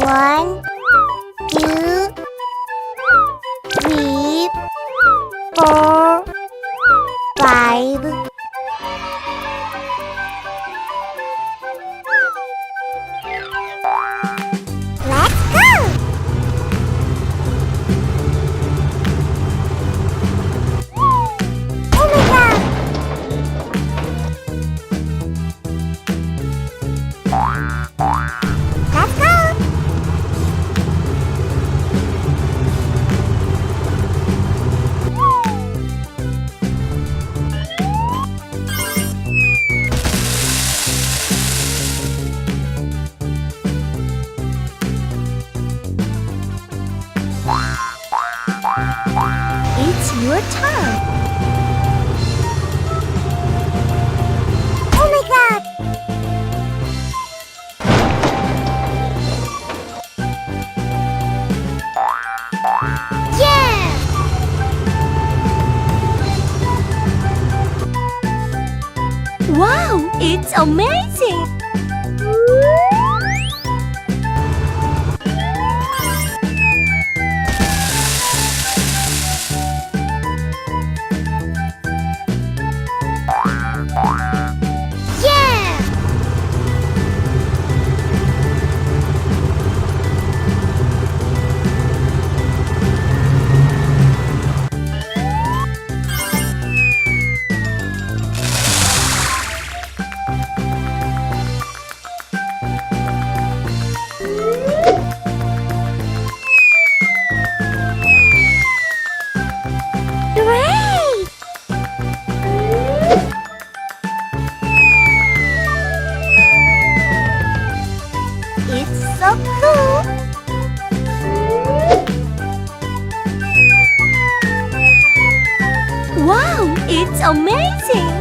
1, 2, 3, 4, 5. Let's go! Oh my god! Let's go! It's your turn. Oh my god! Yeah! Wow, it's amazing! Yeah! Great! It's so cool! Wow, it's amazing!